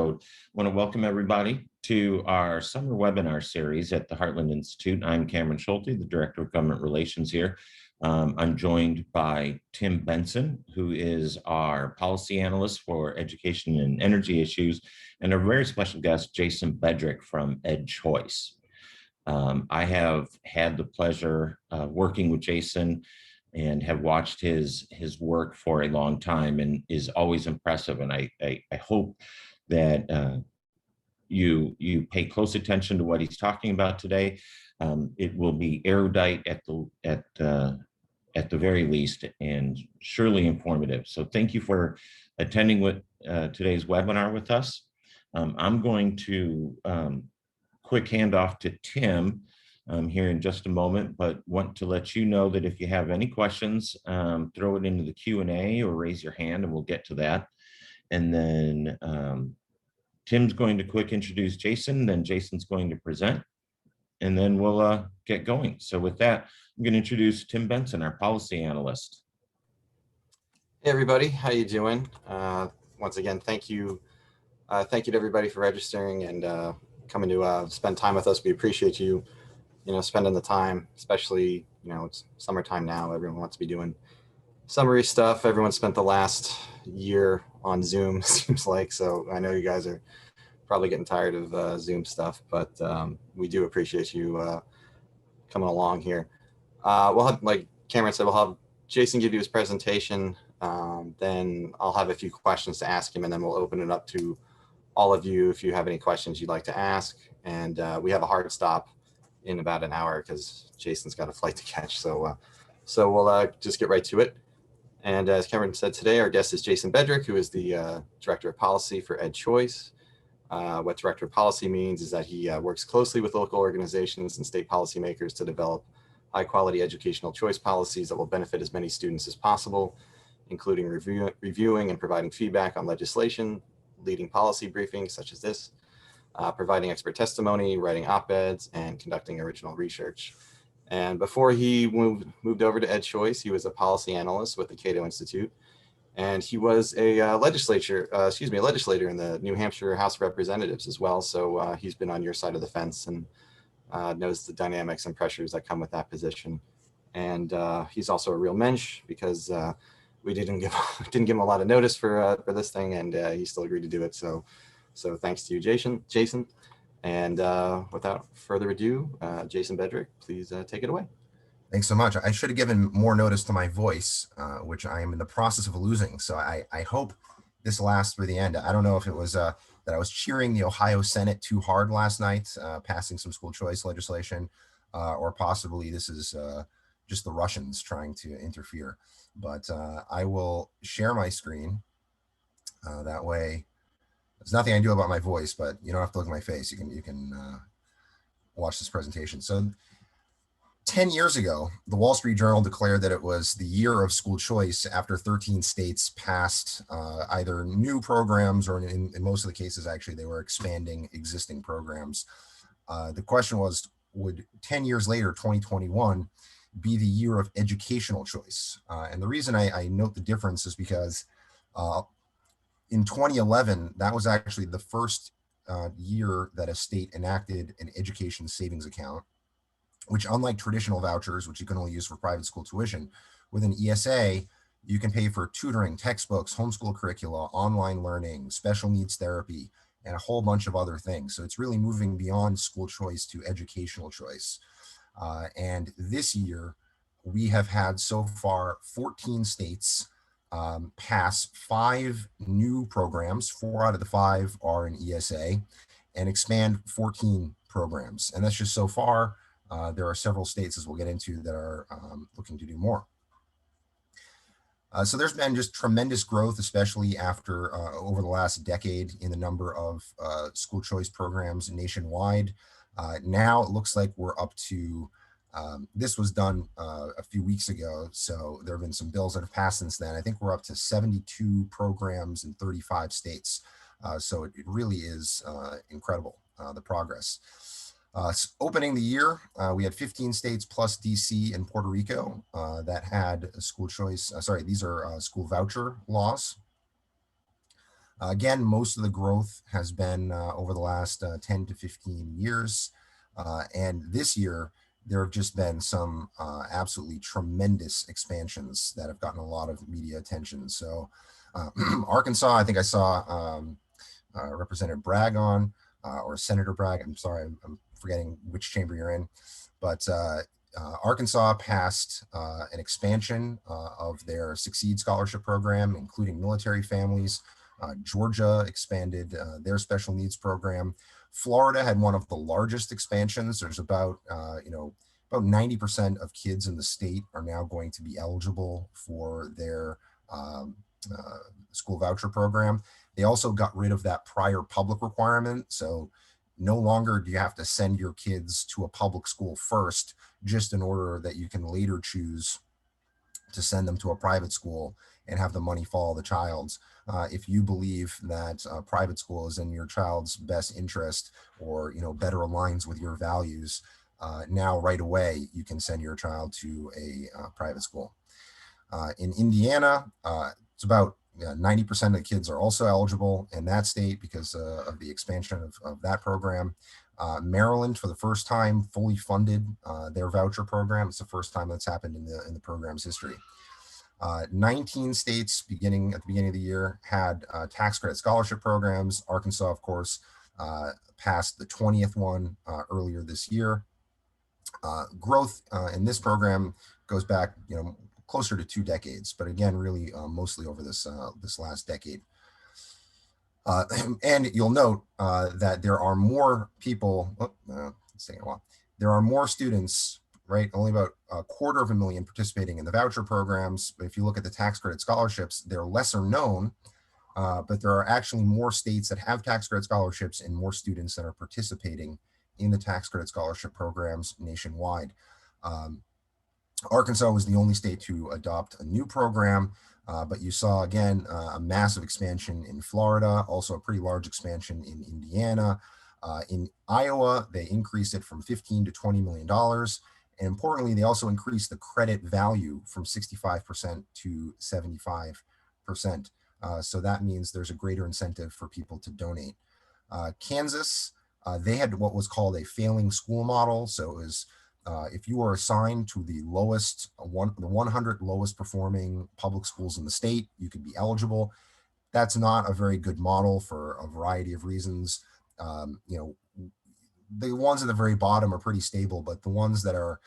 episode. I want to welcome everybody to our summer webinar series at the Heartland Institute. I'm Cameron Schulte, the Director of Government Relations here. I'm joined by Tim Benson, who is our policy analyst for education and energy issues, and a very special guest, Jason Bedrick from EdChoice. I have had the pleasure of working with Jason and have watched his work for a long time, and is always impressive. And I hope that you pay close attention to what he's talking about today. It will be erudite at the very least, and surely informative. So thank you for attending with today's webinar with us. I'm going to quick handoff to Tim here in just a moment, but want to let you know that if you have any questions, throw it into the Q&A or raise your hand and we'll get to that. And then Tim's going to quick introduce Jason, then Jason's going to present, and then we'll get going. So with that, I'm going to introduce Tim Benson, our policy analyst. Hey everybody, how you doing? Once again, thank you to everybody for registering and coming to spend time with us. We appreciate you spending the time, especially, it's summertime now. Everyone wants to be doing summery stuff. Everyone spent the last year on Zoom, seems like. So I know you guys are probably getting tired of Zoom stuff, but we do appreciate you coming along here. We'll have, like Cameron said, we'll have Jason give you his presentation. Then I'll have a few questions to ask him, and then we'll open it up to all of you if you have any questions you'd like to ask. And we have a hard stop in about an hour because Jason's got a flight to catch. So we'll just get right to it. And as Cameron said, today our guest is Jason Bedrick, who is the Director of Policy for EdChoice. What Director of Policy means is that he works closely with local organizations and state policymakers to develop high-quality educational choice policies that will benefit as many students as possible, including reviewing and providing feedback on legislation, leading policy briefings such as this, providing expert testimony, writing op-eds, and conducting original research. And before he moved over to EdChoice, he was a policy analyst with the Cato Institute, and he was a legislator in the New Hampshire House of Representatives as well. So he's been on your side of the fence and knows the dynamics and pressures that come with that position. And he's also a real mensch because we didn't give him a lot of notice for this thing, and he still agreed to do it. So thanks to you, Jason. And without further ado, Jason Bedrick, please take it away. Thanks so much. I should have given more notice to my voice, which I am in the process of losing. So I hope this lasts through the end. I don't know if it was that I was cheering the Ohio Senate too hard last night, passing some school choice legislation, or possibly this is just the Russians trying to interfere. But I will share my screen. That way, there's nothing I can do about my voice, but you don't have to look at my face. You can watch this presentation. So 10 years ago, the Wall Street Journal declared that it was the year of school choice after 13 states passed either new programs, or in most of the cases, actually, they were expanding existing programs. The question was, would 10 years later, 2021, be the year of educational choice? And the reason I note the difference is because in 2011, that was actually the first year that a state enacted an education savings account, which, unlike traditional vouchers, which you can only use for private school tuition, with an ESA, you can pay for tutoring, textbooks, homeschool curricula, online learning, special needs therapy, and a whole bunch of other things. So it's really moving beyond school choice to educational choice. And this year, we have had so far 14 states pass 5 new programs. 4 out of the 5 are in ESA, and expand 14 programs. And that's just so far. There are several states, as we'll get into, that are looking to do more. So there's been just tremendous growth, especially after over the last decade, in the number of school choice programs nationwide. Now it looks like we're up to, this was done a few weeks ago, so there have been some bills that have passed since then. I think we're up to 72 programs in 35 states. So it really is incredible, the progress. Opening the year, we had 15 states plus DC and Puerto Rico that had a school choice. These are school voucher laws. Again, most of the growth has been over the last 10 to 15 years. And this year, there have just been some absolutely tremendous expansions that have gotten a lot of media attention. So Arkansas, I think I saw Representative Bragg on, or Senator Bragg. I'm sorry, I'm forgetting which chamber you're in. But Arkansas passed an expansion of their Succeed Scholarship Program, including military families. Georgia expanded their special needs program. Florida had one of the largest expansions. There's about 90% of kids in the state are now going to be eligible for their school voucher program. They also got rid of that prior public requirement. So no longer do you have to send your kids to a public school first, just in order that you can later choose to send them to a private school and have the money follow the child's. If you believe that private school is in your child's best interest, or better aligns with your values, now right away you can send your child to a private school. In Indiana, it's about 90% of the kids are also eligible in that state because of the expansion of that program. Maryland, for the first time, fully funded their voucher program. It's the first time that's happened in the program's history. 19 states at the beginning of the year had tax credit scholarship programs. Arkansas, of course, passed the 20th one earlier this year. Growth in this program goes back, closer to 2 decades, but again, really mostly over this last decade. And you'll note that there are more people. It's taking a while. There are more students, right? Only about 250,000 participating in the voucher programs. But if you look at the tax credit scholarships, they're lesser known, but there are actually more states that have tax credit scholarships and more students that are participating in the tax credit scholarship programs nationwide. Arkansas was the only state to adopt a new program, but you saw, again, a massive expansion in Florida, also a pretty large expansion in Indiana. In Iowa, they increased it from $15 to $20 million. And importantly, they also increased the credit value from 65% to 75%. So that means there's a greater incentive for people to donate. Kansas, they had what was called a failing school model. So it was, if you were assigned to the 100 lowest performing public schools in the state, you could be eligible. That's not a very good model for a variety of reasons. The ones at the very bottom are pretty stable, but the ones that are,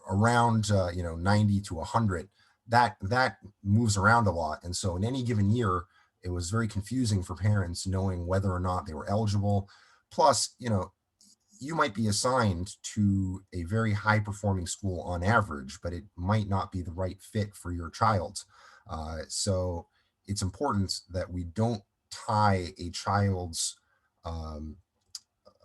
around, 90 to 100, that moves around a lot. And so in any given year, it was very confusing for parents knowing whether or not they were eligible. Plus, you might be assigned to a very high performing school on average, but it might not be the right fit for your child. So it's important that we don't tie a child's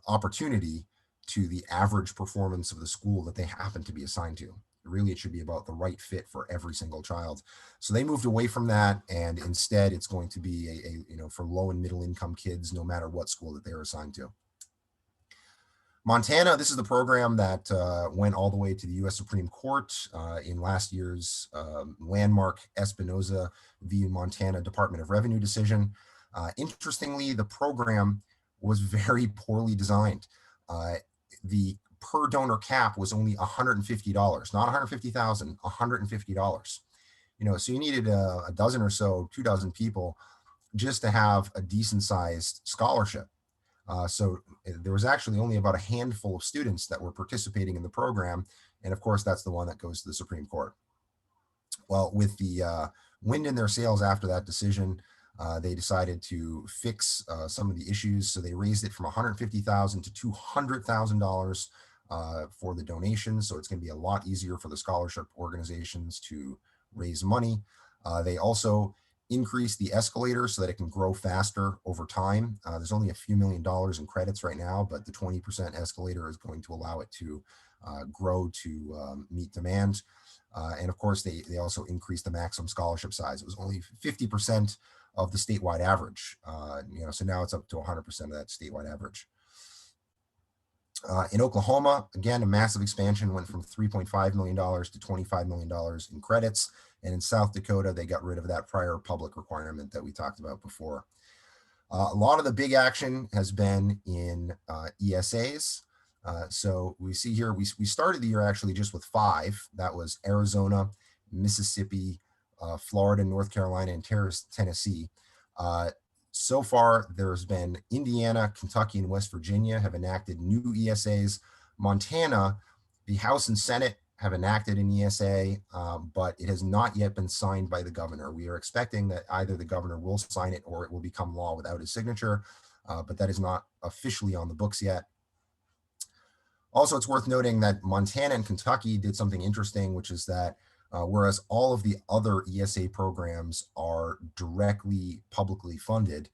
opportunity to the average performance of the school that they happen to be assigned to. Really, it should be about the right fit for every single child. So they moved away from that, and instead it's going to be for low and middle income kids, no matter what school that they're assigned to. Montana, this is the program that went all the way to the U.S. Supreme Court in last year's landmark Espinoza v. Montana Department of Revenue decision. Interestingly, the program was very poorly designed. The per donor cap was only $150, not $150,000, $150. So you needed a dozen or so, 2 dozen people just to have a decent sized scholarship. So there was actually only about a handful of students that were participating in the program. And of course, that's the one that goes to the Supreme Court. Well, with the wind in their sails after that decision, they decided to fix some of the issues. So they raised it from $150,000 to $200,000 for the donation. So it's going to be a lot easier for the scholarship organizations to raise money. They also increase the escalator so that it can grow faster over time. There's only a few $1 million in credits right now, but the 20% escalator is going to allow it to grow to meet demand. And of course, they also increased the maximum scholarship size. It was only 50% of the statewide average. So now it's up to 100% of that statewide average. In Oklahoma, again, a massive expansion, went from $3.5 million to $25 million in credits. And in South Dakota, they got rid of that prior public requirement that we talked about before. A lot of the big action has been in ESAs. So we see here, we started the year actually just with 5. That was Arizona, Mississippi, Florida, North Carolina, and Tennessee. So far, there's been Indiana, Kentucky, and West Virginia have enacted new ESAs. Montana, the House and Senate have enacted an ESA, but it has not yet been signed by the governor. We are expecting that either the governor will sign it or it will become law without his signature, but that is not officially on the books yet. Also, it's worth noting that Montana and Kentucky did something interesting, which is that whereas all of the other ESA programs are directly publicly funded,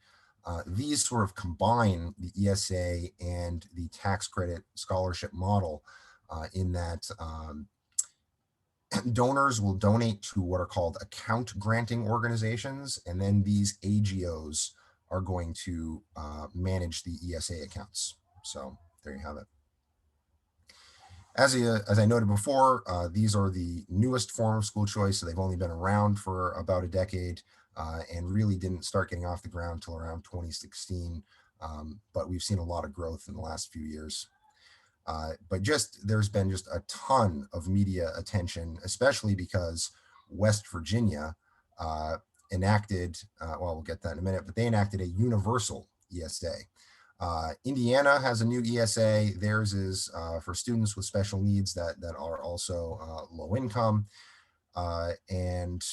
these sort of combine the ESA and the tax credit scholarship model in that donors will donate to what are called account granting organizations, and then these AGOs are going to manage the ESA accounts. So there you have it. As I noted before, these are the newest form of school choice, so they've only been around for about a decade and really didn't start getting off the ground till around 2016, but we've seen a lot of growth in the last few years. But there's been just a ton of media attention, especially because West Virginia enacted, well, we'll get that in a minute, but they enacted a universal ESA. Indiana has a new ESA. Theirs is for students with special needs that are also low income, and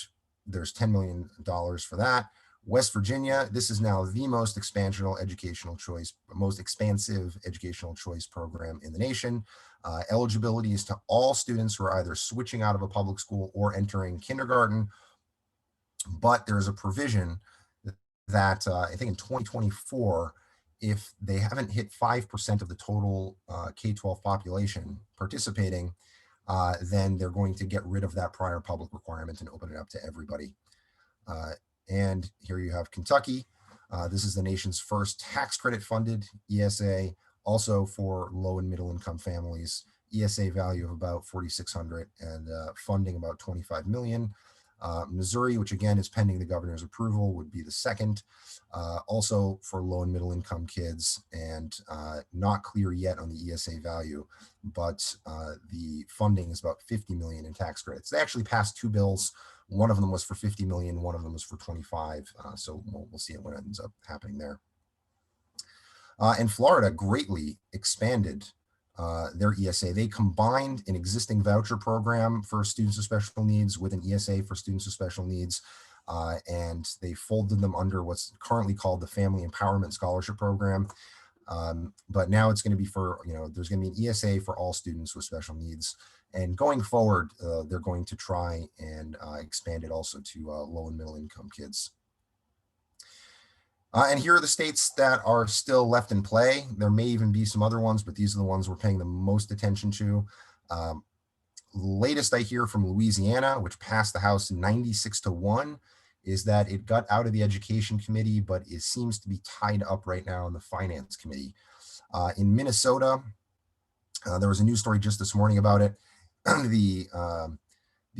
there's $10 million for that. West Virginia, this is now the most expansive educational choice program in the nation. Eligibility is to all students who are either switching out of a public school or entering kindergarten, but there is a provision that I think in 2024, if they haven't hit 5% of the total K-12 population participating, then they're going to get rid of that prior public requirement and open it up to everybody. And here you have Kentucky. This is the nation's first tax credit funded ESA, also for low and middle income families. ESA value of about $4,600 and funding about $25 million. Missouri, which again is pending the governor's approval, would be the second, also for low and middle income kids, and not clear yet on the ESA value, but the funding is about $50 million in tax credits. They actually passed 2 bills. One of them was for $50 million, one of them was for 25. So we'll see what ends up happening there. And Florida greatly expanded their ESA. They combined an existing voucher program for students with special needs with an ESA for students with special needs, and they folded them under what's currently called the Family Empowerment Scholarship Program. But now it's going to be for, there's going to be an ESA for all students with special needs. And going forward, they're going to try and expand it also to low and middle income kids. And here are the states that are still left in play. There may even be some other ones, but these are the ones we're paying the most attention to. Latest I hear from Louisiana, which passed the House 96-1, is that it got out of the Education Committee, but it seems to be tied up right now in the Finance Committee. In Minnesota, there was a news story just this morning about it. The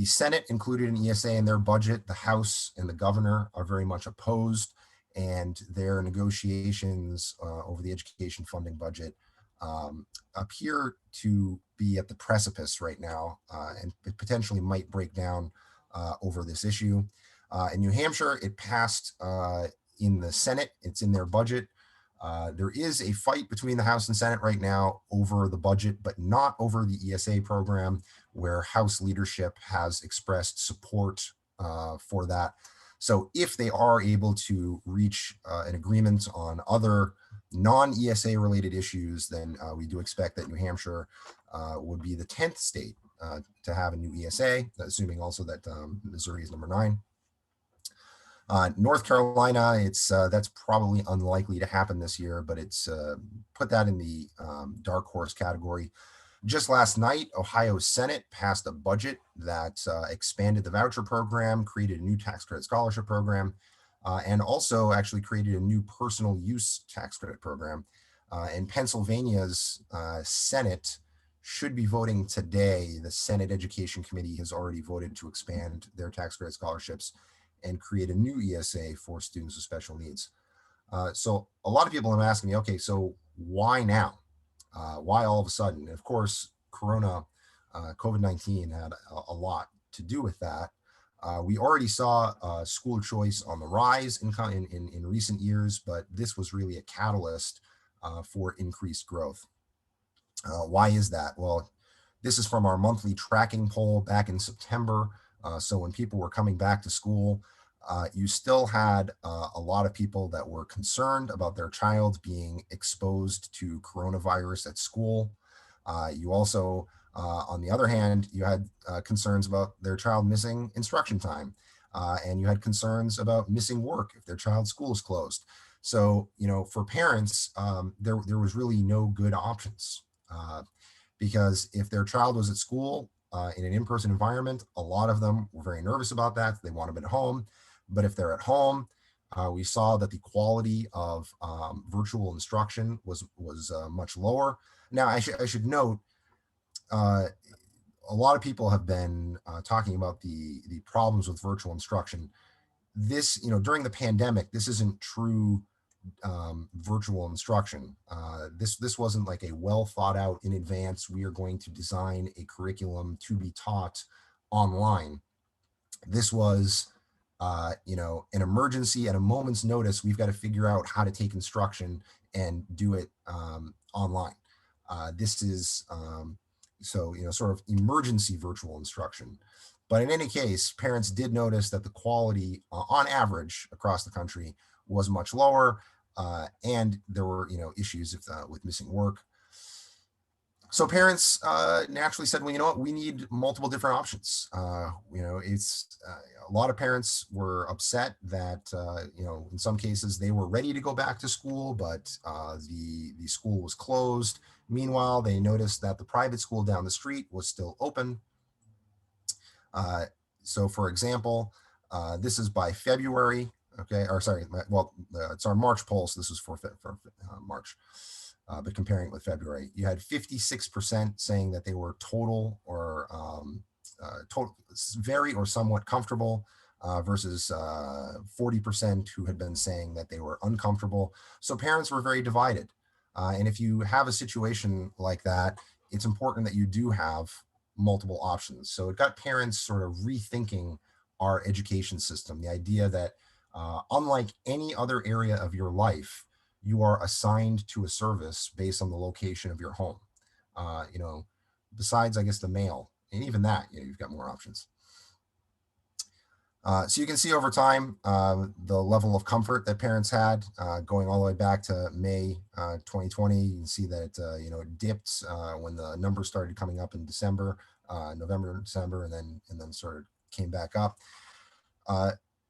Senate included an ESA in their budget. The House and the governor are very much opposed, and their negotiations over the education funding budget appear to be at the precipice right now, and potentially might break down over this issue. In New Hampshire, it passed in the Senate. It's in their budget. There is a fight between the House and Senate right now over the budget, but not over the ESA program, where House leadership has expressed support for that. So if they are able to reach an agreement on other non-ESA related issues, then we do expect that New Hampshire would be the 10th state to have a new ESA, assuming also that Missouri is number 9. North Carolina, that's probably unlikely to happen this year, but it's put that in the dark horse category. Just last night, Ohio's Senate passed a budget that expanded the voucher program, created a new tax credit scholarship program, and also actually created a new personal use tax credit program. And Pennsylvania's Senate should be voting today. The Senate Education Committee has already voted to expand their tax credit scholarships and create a new ESA for students with special needs. So a lot of people have asked me, okay, so why now? Why all of a sudden? And of course, COVID-19 had a lot to do with that. We already saw school choice on the rise in recent years, but this was really a catalyst for increased growth. Why is that? Well, this is from our monthly tracking poll back in September. So when people were coming back to school, you still had a lot of people that were concerned about their child being exposed to coronavirus at school. You also, on the other hand, you had concerns about their child missing instruction time. And you had concerns about missing work if their child's school is closed. So, for parents, there was really no good options. Because if their child was at school in an in-person environment, a lot of them were very nervous about that. They want to be at home. But if they're at home, we saw that the quality of virtual instruction was much lower. Now, I should note, a lot of people have been talking about the problems with virtual instruction. This, during the pandemic, this isn't true virtual instruction. This wasn't like a well thought out in advance, we are going to design a curriculum to be taught online. This was an emergency at a moment's notice. We've got to figure out how to take instruction and do it online. This is sort of emergency virtual instruction. But in any case, parents did notice that the quality on average across the country was much lower, and there were issues with missing work. So parents naturally said, well, you know what, we need multiple different options. It's a lot of parents were upset that in some cases they were ready to go back to school, but the school was closed. Meanwhile, they noticed that the private school down the street was still open. So for example, this is by February. Okay, or sorry, it's our March poll, so this is for March. But comparing it with February, you had 56% saying that they were total or very or somewhat comfortable, versus 40% who had been saying that they were uncomfortable. So parents were very divided. And if you have a situation like that, it's important that you do have multiple options. So it got parents sort of rethinking our education system, the idea that unlike any other area of your life, you are assigned to a service based on the location of your home. Besides, I guess, the mail, and even that, you've got more options. So you can see over time the level of comfort that parents had, going all the way back to May 2020. You can see that it dipped when the numbers started coming up in December, November, December, and then sort of came back up.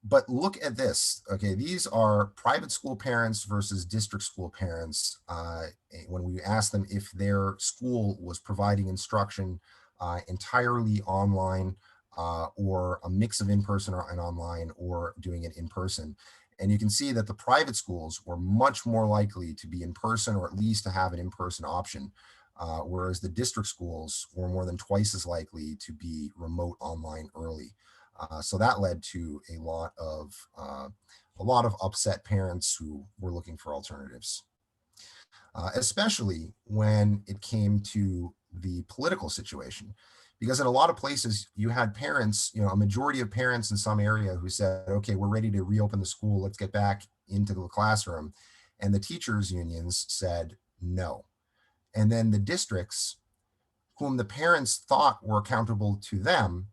But look at this. Okay, these are private school parents versus district school parents. When we asked them if their school was providing instruction entirely online, or a mix of in-person and online, or doing it in person. And you can see that the private schools were much more likely to be in person, or at least to have an in-person option, whereas the district schools were more than twice as likely to be remote online early. So that led to a lot of upset parents who were looking for alternatives, especially when it came to the political situation. Because in a lot of places, you had parents, a majority of parents in some area who said, okay, we're ready to reopen the school. Let's get back into the classroom. And the teachers' unions said no. And then the districts, whom the parents thought were accountable to them,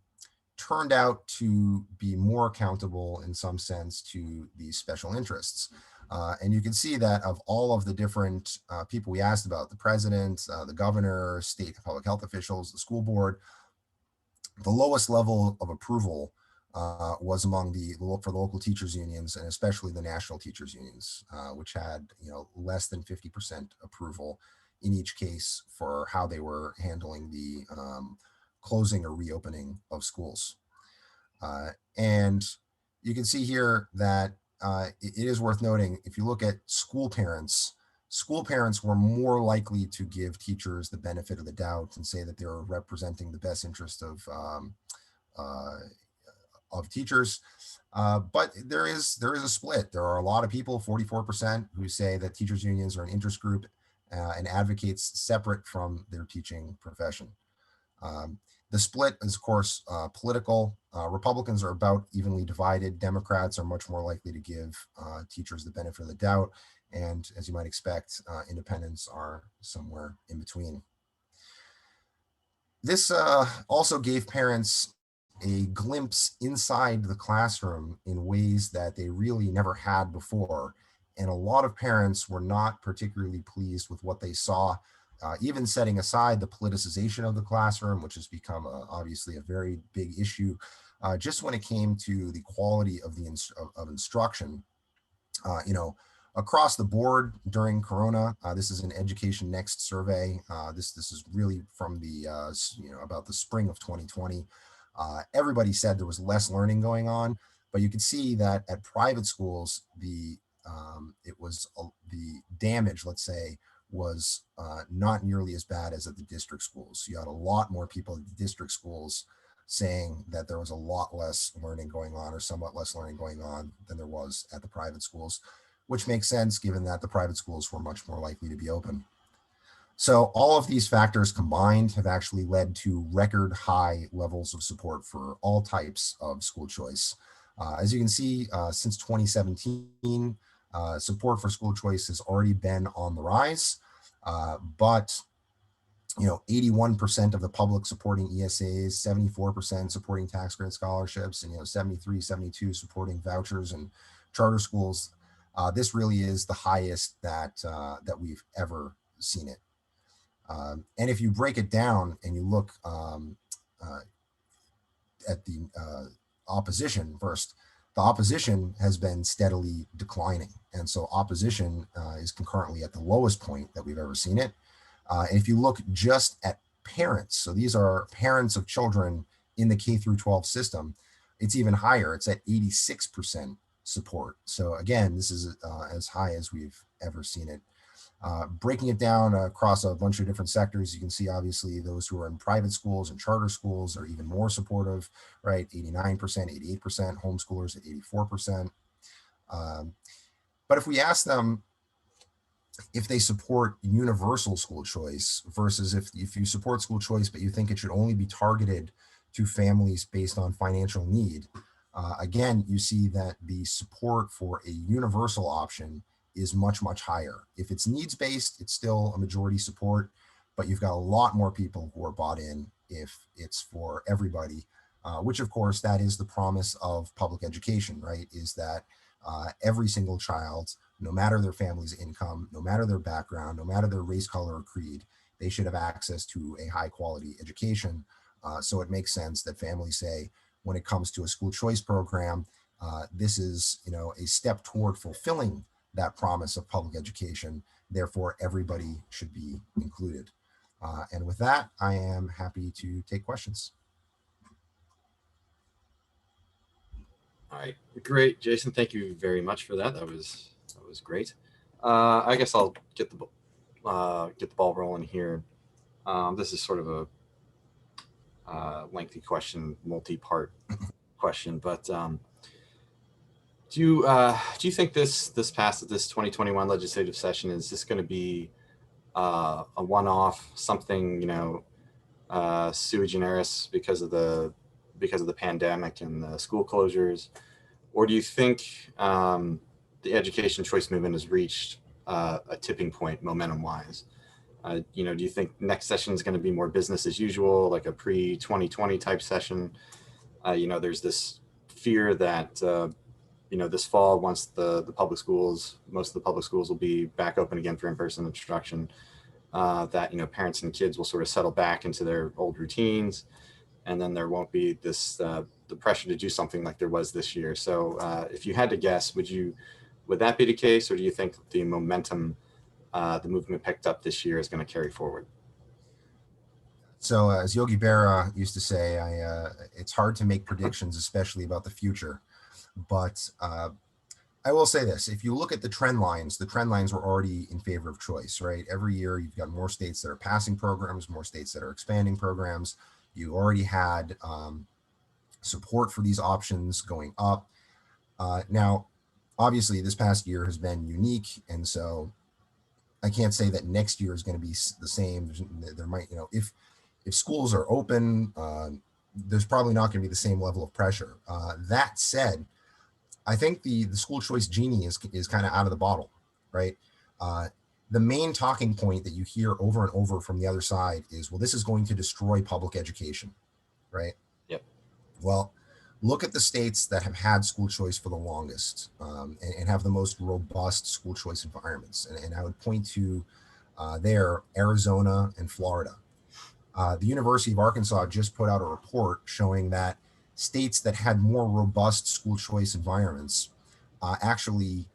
turned out to be more accountable in some sense to these special interests. And you can see that of all of the different people we asked about, the president, the governor, state public health officials, the school board, the lowest level of approval was among for the local teachers unions, and especially the national teachers unions, which had less than 50% approval in each case for how they were handling the closing or reopening of schools. And you can see here that it is worth noting, if you look at school parents, school parents were more likely to give teachers the benefit of the doubt and say that they were representing the best interest uh, of teachers. But there is a split. There are a lot of people, 44%, who say that teachers unions are an interest group and advocates separate from their teaching profession. Um, the split is, of course, political. Republicans are about evenly divided. Democrats are much more likely to give teachers the benefit of the doubt. And as you might expect, independents are somewhere in between. This also gave parents a glimpse inside the classroom in ways that they really never had before. And a lot of parents were not particularly pleased with what they saw, even setting aside the politicization of the classroom, which has become obviously a very big issue. Just when it came to the quality of of instruction, you know, across the board during Corona, this is an Education Next survey. This is really from the about the spring of 2020. Everybody said there was less learning going on, but you could see that at private schools, the damage, let's say, was not nearly as bad as at the district schools. You had a lot more people at the district schools saying that there was a lot less learning going on, or somewhat less learning going on, than there was at the private schools, which makes sense given that the private schools were much more likely to be open. So all of these factors combined have actually led to record high levels of support for all types of school choice. As you can see, since 2017, support for school choice has already been on the rise, but 81% of the public supporting ESAs, 74% supporting tax credit scholarships, and 73, 72 supporting vouchers and charter schools. This really is the highest that we've ever seen it. And if you break it down and you look at the opposition first, the opposition has been steadily declining. And so opposition is concurrently at the lowest point that we've ever seen it. And if you look just at parents, so these are parents of children in the K through 12 system, it's even higher. It's at 86% support. So again, this is as high as we've ever seen it. Breaking it down across a bunch of different sectors, you can see obviously those who are in private schools and charter schools are even more supportive, right? 89%, 88%, homeschoolers at 84%. But if we ask them if they support universal school choice versus if you support school choice, but you think it should only be targeted to families based on financial need, again, you see that the support for a universal option is much, much higher. If it's needs-based, it's still a majority support, but you've got a lot more people who are bought in if it's for everybody, which of course, that is the promise of public education, right? Is that every single child, no matter their family's income, no matter their background, no matter their race, color, or creed, they should have access to a high quality education. So it makes sense that families say, when it comes to a school choice program, this is a step toward fulfilling that promise of public education. Therefore, everybody should be included. And with that, I am happy to take questions. All right, great, Jason. Thank you very much for that. That was great. I guess I'll get the ball rolling here. This is sort of a lengthy question, multi-part question, but do you think this past at this 2021 legislative session, is this going to be a one-off, something sui generis because of the pandemic and the school closures, or do you think the education choice movement has reached a tipping point momentum-wise? Do you think next session is going to be more business as usual, like a pre-2020 type session? There's this fear that this fall, once the public schools, most of the public schools will be back open again for in-person instruction, that parents and kids will sort of settle back into their old routines, and then there won't be this the pressure to do something like there was this year. So if you had to guess, would that be the case, or do you think the momentum the movement picked up this year is going to carry forward? So as Yogi Berra used to say, it's hard to make predictions, especially about the future. But I will say this, if you look at the trend lines were already in favor of choice, right? Every year you've got more states that are passing programs, more states that are expanding programs. You already had support for these options going up. Now, obviously, this past year has been unique, and so I can't say that next year is going to be the same. There might, if schools are open, there's probably not going to be the same level of pressure. That said, I think the school choice genie is kind of out of the bottle, right? Uh, the main talking point that you hear over and over from the other side is, well, this is going to destroy public education, right? Yep. Well, look at the states that have had school choice for the longest, and have the most robust school choice environments. And I would point to there, Arizona and Florida. The University of Arkansas just put out a report showing that states that had more robust school choice environments actually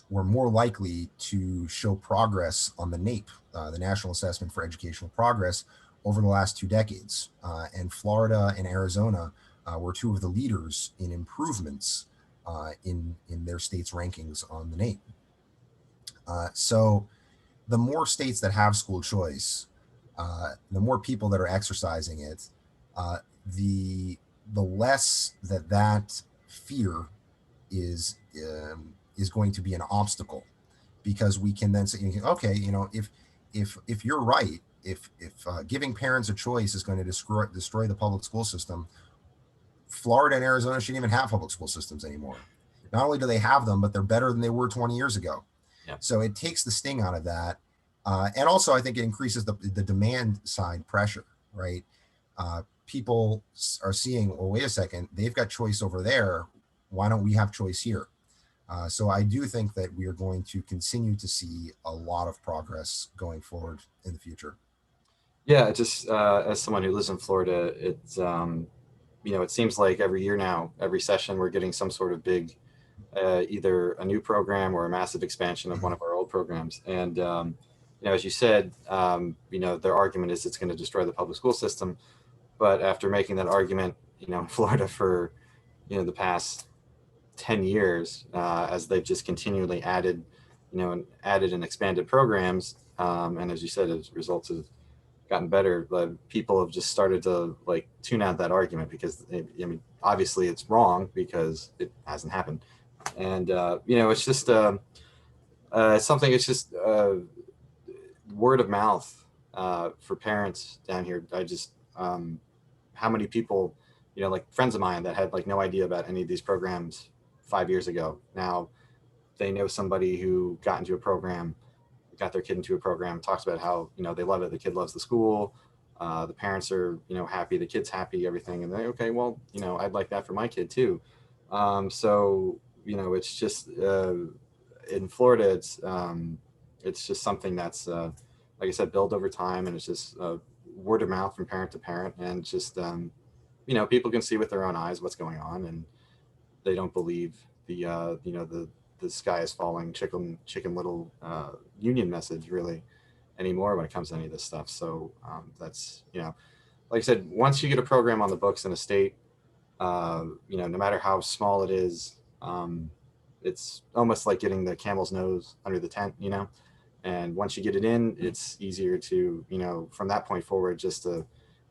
were more likely to show progress on the NAEP, the National Assessment for Educational Progress, over the last 2 decades. And Florida and Arizona were two of the leaders in improvements in their states' rankings on the NAEP. So the more states that have school choice, the more people that are exercising it, the less that fear is going to be an obstacle, because we can then say, okay, if you're right, if giving parents a choice is going to destroy the public school system, Florida and Arizona shouldn't even have public school systems anymore. Not only do they have them, but they're better than they were 20 years ago. Yeah. So it takes the sting out of that. And also, I think it increases the demand side pressure, right? People are seeing, well, wait a second, they've got choice over there. Why don't we have choice here? So I do think that we are going to continue to see a lot of progress going forward in the future. Yeah, just as someone who lives in Florida, it's it seems like every year now, every session, we're getting some sort of big, either a new program or a massive expansion of one of our old programs. And as you said, their argument is it's going to destroy the public school system. But after making that argument, in Florida for the past 10 years, as they've just continually added and expanded programs, and as you said, as results have gotten better, but people have just started to tune out that argument, because obviously it's wrong because it hasn't happened. And it's just something. It's just word of mouth for parents down here. I just how many people, friends of mine that had no idea about any of these programs 5 years ago, now they know somebody who got into a program, got their kid into a program, talks about how they love it, the kid loves the school, the parents are happy, the kid's happy, everything, and they, okay, well, I'd like that for my kid too. So it's just in Florida, it's just something that's like I said, built over time, and it's just word of mouth from parent to parent, and just people can see with their own eyes what's going on, and they don't believe the sky is falling, chicken little union message really anymore when it comes to any of this stuff. So that's like I said, once you get a program on the books in a state, no matter how small it is, it's almost like getting the camel's nose under the tent, and once you get it in, it's easier to from that point forward just to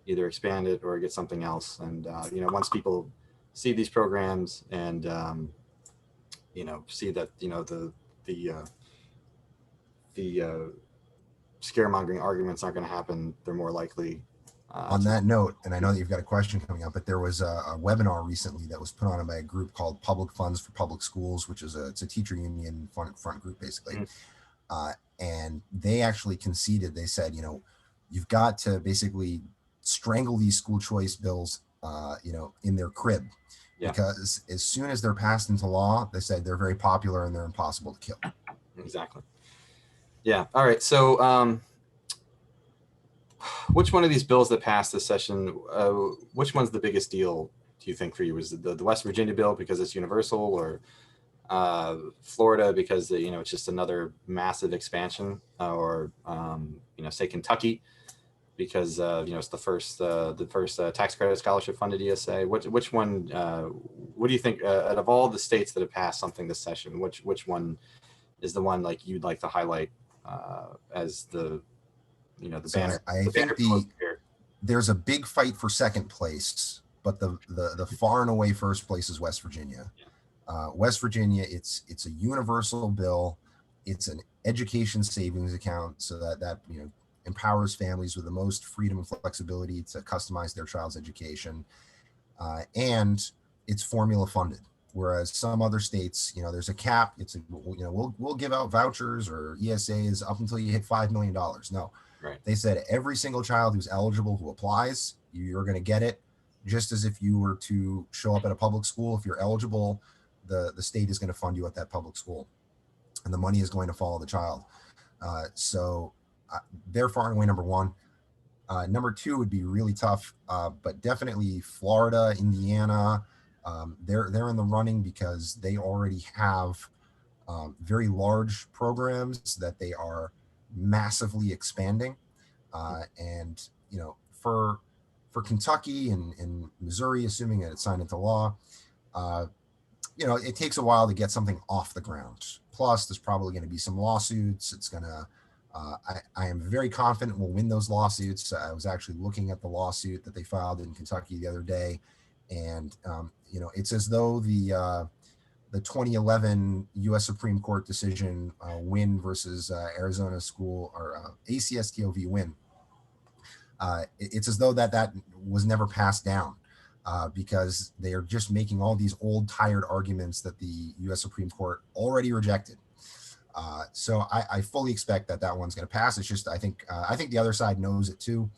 either expand it or get something else. And once people see these programs and see that the scaremongering arguments aren't going to happen, they're more likely. On that note, and I know that you've got a question coming up, but there was a webinar recently that was put on by a group called Public Funds for Public Schools, which is it's a teacher union front group basically. And they actually conceded. They said, you've got to basically strangle these school choice bills, in their crib. Yeah. Because as soon as they're passed into law, they said they're very popular and they're impossible to kill. Exactly. Yeah. All right. So which one of these bills that passed this session, which one's the biggest deal, do you think, for you? Was it the West Virginia bill because it's universal, or Florida because it's just another massive expansion, or say Kentucky? because it's the first tax credit scholarship funded ESA. Which one? What do you think out of all the states that have passed something this session? Which one is the one like you'd like to highlight as the the So banner? I The banner think close here. there's a big fight for second place, but the far and away first place is West Virginia. West Virginia, it's a universal bill. It's an education savings account, so that empowers families with the most freedom and flexibility to customize their child's education, and it's formula funded. Whereas some other states, there's a cap. It's we'll give out vouchers or ESAs up until you hit $5 million. No, Right. they said every single child who's eligible who applies, you're going to get it, just as if you were to show up at a public school. If you're eligible, the state is going to fund you at that public school, and the money is going to follow the child. So they're far and away number one. Number two would be really tough, but definitely Florida, Indiana. They're in the running because they already have very large programs that they are massively expanding, and for Kentucky and Missouri, assuming that it's signed into law, it takes a while to get something off the ground. Plus, there's probably going to be some lawsuits. It's going to, I am very confident we'll win those lawsuits. I was actually looking at the lawsuit that they filed in Kentucky the other day, and it's as though the 2011 U.S. Supreme Court decision, Wynn versus Arizona School, or ACSTOV Wynn. It's as though that was never passed down. Because they are just making all these old, tired arguments that the U.S. Supreme Court already rejected. So I fully expect that one's going to pass. It's just I think the other side knows it too.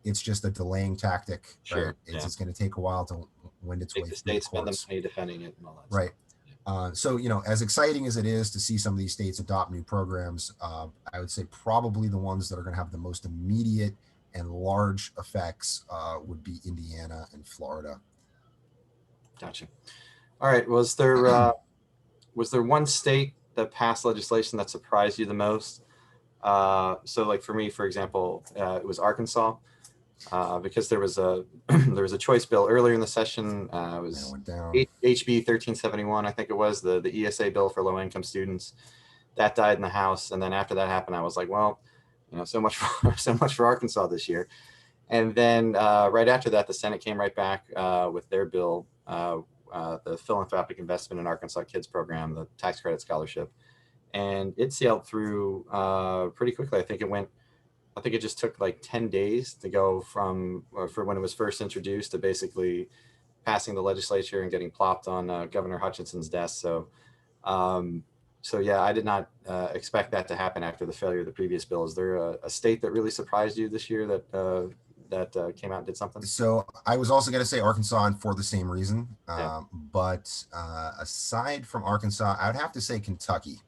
It's just a delaying tactic. Sure. Right? It's going to take a while to wend its way The through the states spend the courts. money defending it and all that. Right. So as exciting as it is to see some of these states adopt new programs, I would say probably the ones that are going to have the most immediate and large effects would be Indiana and Florida. Gotcha. All right. Was there one state that passed legislation that surprised you the most? So like for me, for example, it was Arkansas, because there was a choice bill earlier in the session. It was went down. HB 1371, I think it was, the ESA bill for low income students. That died in the House, and then after that happened, I was like, well, so much for Arkansas this year. And then right after that, the Senate came right back with their bill, the Philanthropic Investment in Arkansas Kids Program, the tax credit scholarship, and it sailed through pretty quickly. I think it just took like 10 days to go from for when it was first introduced to basically passing the legislature and getting plopped on Governor Hutchinson's desk. So yeah, I did not expect that to happen after the failure of the previous bill. Is there a state that really surprised you this year that came out and did something? So I was also going to say Arkansas, and for the same reason. Yeah. But aside from Arkansas, I would have to say Kentucky.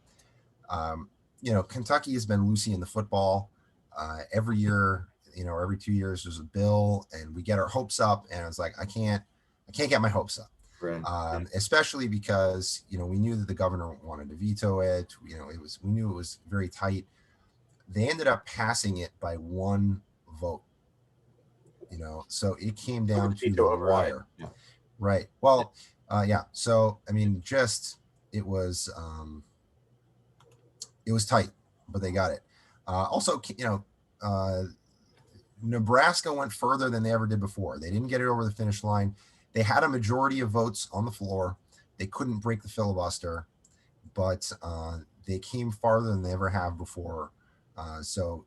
Kentucky has been Lucy in the football. Every year, every 2 years, there's a bill, and we get our hopes up. And I was like, I can't get my hopes up. Right. Especially because we knew that the governor wanted to veto it. We knew it was very tight. They ended up passing it by one vote. So it came down to the wire. Yeah. Right. Well, yeah. So I mean, it was tight, but they got it. Also, Nebraska went further than they ever did before. They didn't get it over the finish line. They had a majority of votes on the floor. They couldn't break the filibuster, but they came farther than they ever have before. So,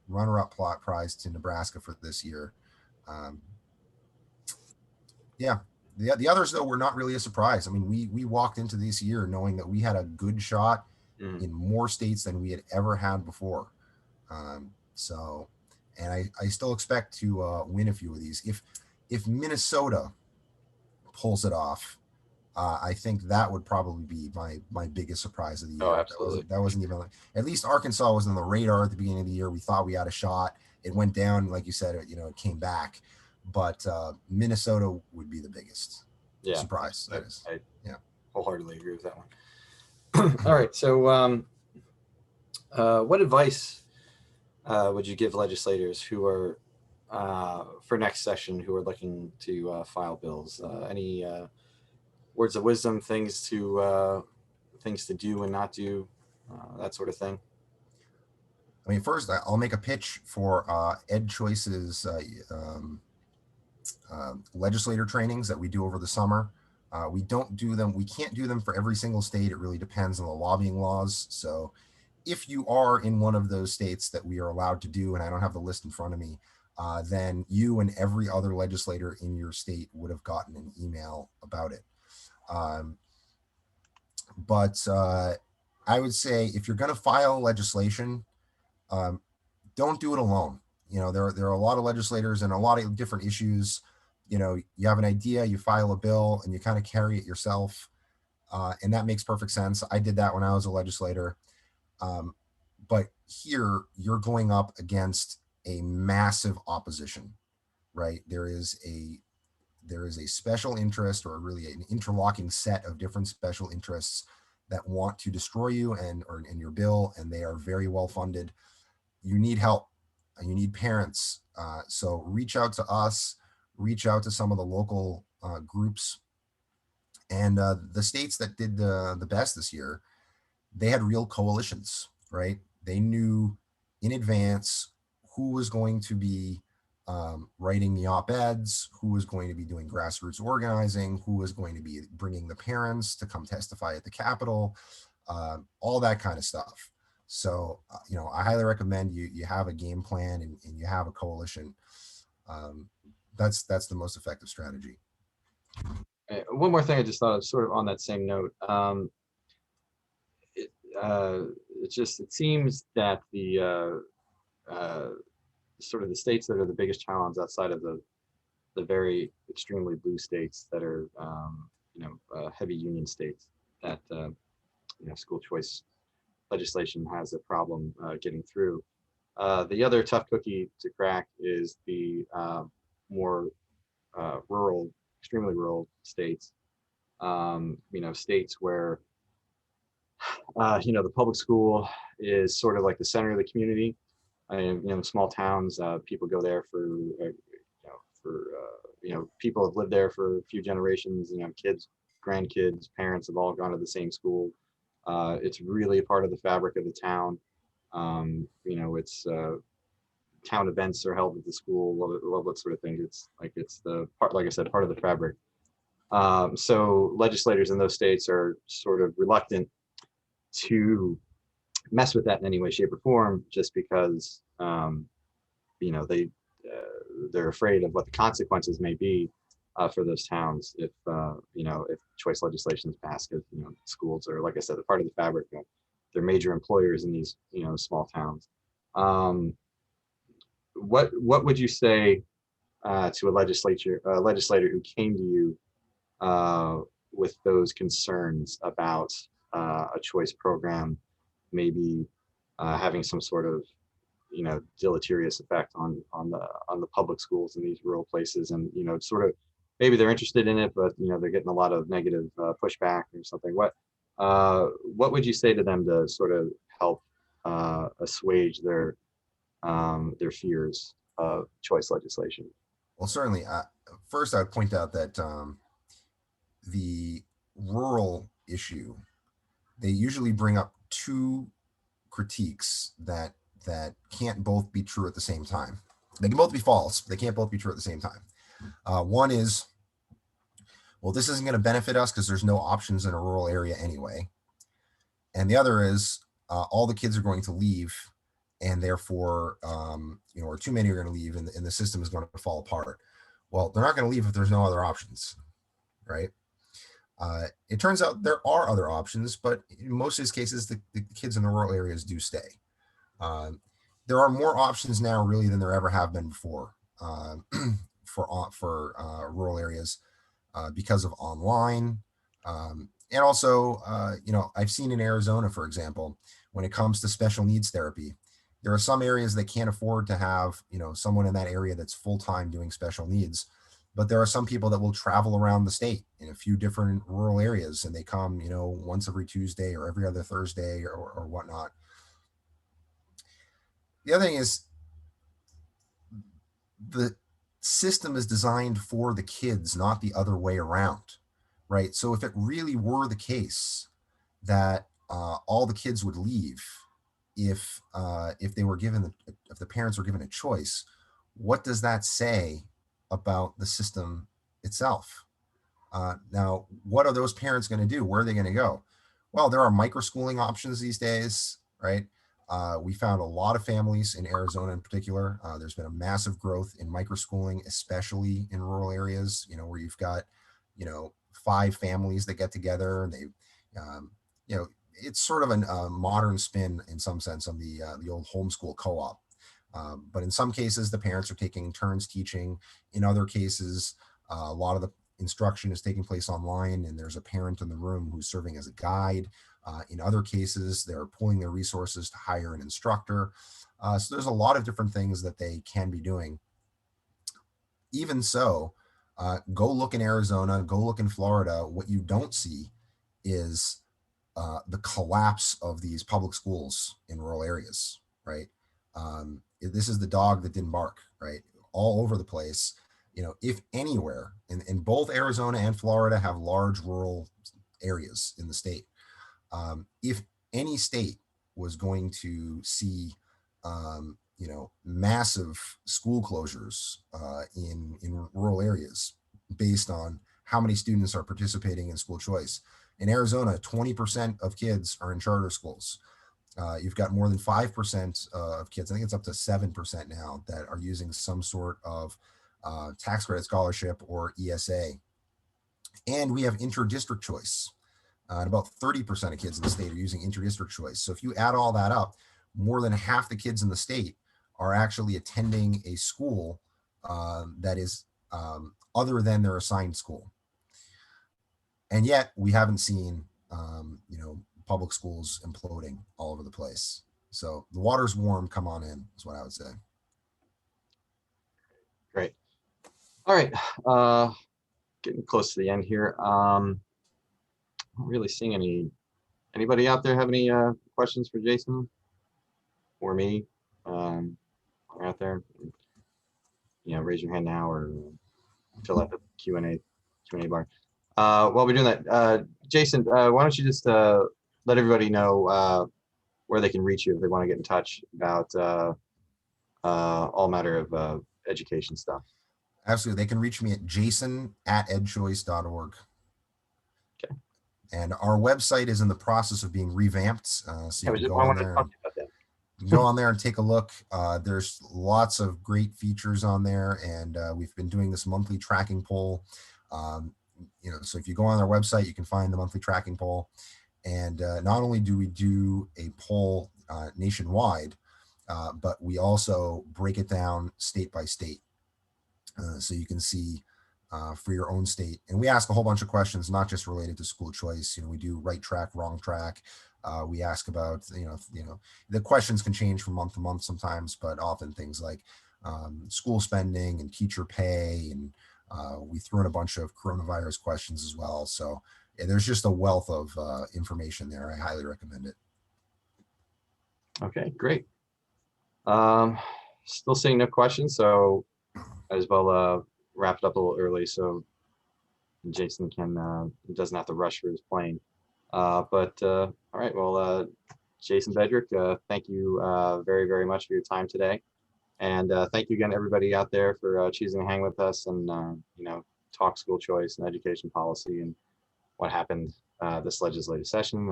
runner-up plot prize to Nebraska for this year. Yeah. The others, though, were not really a surprise. I mean, we walked into this year knowing that we had a good shot in more states than we had ever had before. So, and I still expect to win a few of these. If Minnesota pulls it off, I think that would probably be my biggest surprise of the year. Oh, absolutely. That wasn't even, at least Arkansas was on the radar at the beginning of the year. We thought we had a shot. It went down, like you said, it came back. But Minnesota would be the biggest surprise. I yeah, wholeheartedly agree with that one. All right. So what advice would you give legislators who are for next session who are looking to file bills. Any words of wisdom, things to do and not do, that sort of thing? I mean, first, I'll make a pitch for EdChoice's legislator trainings that we do over the summer. We don't do them. We can't do them for every single state. It really depends on the lobbying laws. So if you are in one of those states that we are allowed to do, and I don't have the list in front of me, then you and every other legislator in your state would have gotten an email about it. But I would say if you're going to file legislation, don't do it alone. You know, there are a lot of legislators and a lot of different issues. You know, you have an idea, you file a bill, and you kind of carry it yourself. And that makes perfect sense. I did that when I was a legislator. But here you're going up against a massive opposition, right? There is a special interest, or really an interlocking set of different special interests that want to destroy you and or in your bill, and they are very well funded. You need help. You need parents. So reach out to us, reach out to some of the local groups. And the states that did the best this year, they had real coalitions, right? They knew in advance who was going to be writing the op-eds, who was going to be doing grassroots organizing, who was going to be bringing the parents to come testify at the Capitol, all that kind of stuff. So, you know, I highly recommend you have a game plan and you have a coalition. That's the most effective strategy. One more thing I just thought of, sort of on that same note. It seems that the sort of the states that are the biggest challenge outside of the very extremely blue states that are heavy union states, that school choice legislation has a problem getting through. The other tough cookie to crack is the more rural, extremely rural states. States where the public school is sort of like the center of the community. In small towns, people go there people have lived there for a few generations. Kids, grandkids, parents have all gone to the same school. It's really a part of the fabric of the town. It's town events are held at the school, love that sort of thing. It's the part, like I said, part of the fabric. So legislators in those states are sort of reluctant to mess with that in any way, shape, or form, just because they're afraid of what the consequences may be for those towns if choice legislation is passed. Because schools are, like I said, a part of the fabric. They're major employers in these small towns. What would you say to a legislator who came to you with those concerns about a choice program maybe having some sort of deleterious effect on the public schools in these rural places, and sort of maybe they're interested in it, but they're getting a lot of negative pushback or something? What would you say to them to sort of help assuage their fears of choice legislation? Well, certainly. First, I would point out that the rural issue, they usually bring up two critiques that can't both be true at the same time. They can both be false. They can't both be true at the same time. One is, well, this isn't going to benefit us because there's no options in a rural area anyway. And the other is, all the kids are going to leave, and therefore, or too many are going to leave, and the system is going to fall apart. Well, they're not going to leave if there's no other options, right? It turns out there are other options, but in most of these cases, the kids in the rural areas do stay. There are more options now, really, than there ever have been before for rural areas because of online, and also, I've seen in Arizona, for example, when it comes to special needs therapy, there are some areas that can't afford to have someone in that area that's full-time doing special needs. But there are some people that will travel around the state in a few different rural areas, and they come, once every Tuesday or every other Thursday or whatnot. The other thing is, the system is designed for the kids, not the other way around, right? So if it really were the case that all the kids would leave if they were given if the parents were given a choice, what does that say about the system itself? Now, what are those parents going to do? Where are they going to go? Well, there are microschooling options these days, right? We found a lot of families in Arizona in particular. There's been a massive growth in microschooling, especially in rural areas, where you've got, 5 families that get together and they, it's sort of a modern spin in some sense on the old homeschool co-op. But in some cases, the parents are taking turns teaching. In other cases, a lot of the instruction is taking place online and there's a parent in the room who's serving as a guide. In other cases, they're pooling their resources to hire an instructor. So there's a lot of different things that they can be doing. Even so, go look in Arizona, go look in Florida. What you don't see is the collapse of these public schools in rural areas, right? This is the dog that didn't bark, right? All over the place. If anywhere, and both Arizona and Florida have large rural areas in the state. If any state was going to see, massive school closures in rural areas based on how many students are participating in school choice. In Arizona, 20% of kids are in charter schools. You've got more than 5% of kids, I think it's up to 7% now, that are using some sort of tax credit scholarship or ESA. And we have inter-district choice. And about 30% of kids in the state are using inter-district choice. So if you add all that up, more than half the kids in the state are actually attending a school that is other than their assigned school. And yet we haven't seen, public schools imploding all over the place. So the water's warm, come on in, is what I would say. Great. All right. Getting close to the end here. I'm not really seeing anybody out there have any questions for Jason or me out there. Raise your hand now or fill out the Q&A bar. While we're doing that, Jason, why don't you just let everybody know where they can reach you if they want to get in touch about all matter of education stuff. Absolutely. They can reach me at jason@edchoice.org. Okay. And our website is in the process of being revamped. So you can go on there. Go on there and take a look. There's lots of great features on there, and we've been doing this monthly tracking poll. So if you go on our website, you can find the monthly tracking poll. And not only do we do a poll nationwide, but we also break it down state by state. So you can see for your own state. And we ask a whole bunch of questions, not just related to school choice. We do right track, wrong track. We ask about, the questions can change from month to month sometimes, but often things like school spending and teacher pay. And we threw in a bunch of coronavirus questions as well. So yeah, there's just a wealth of information there. I highly recommend it. Okay, great. Still seeing no questions, so might as well wrap it up a little early so Jason doesn't have to rush for his plane. All right, well, Jason Bedrick, thank you very, very much for your time today. And thank you again, everybody out there, for choosing to hang with us and, talk school choice and education policy and what happened this legislative session.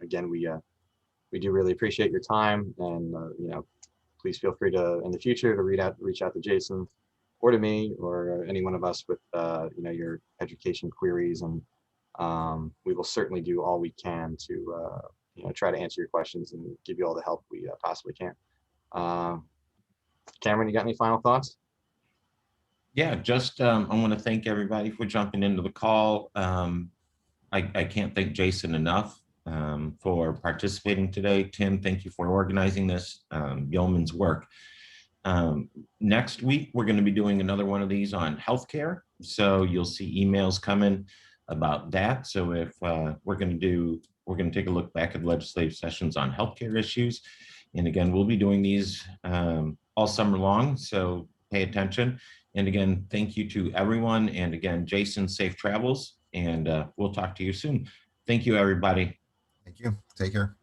Again, we do really appreciate your time, and, please feel free to, in the future, to reach out to Jason or to me or any one of us with, your education queries. And we will certainly do all we can to, try to answer your questions and give you all the help we possibly can. Cameron, you got any final thoughts? Yeah, just I want to thank everybody for jumping into the call. I can't thank Jason enough for participating today. Tim, thank you for organizing this yeoman's work. Next week, we're going to be doing another one of these on healthcare. So you'll see emails coming about that. So if we're going to take a look back at legislative sessions on healthcare issues. And again, we'll be doing these all summer long. So pay attention. And again, thank you to everyone. And again, Jason, safe travels, and we'll talk to you soon. Thank you, everybody. Thank you. Take care.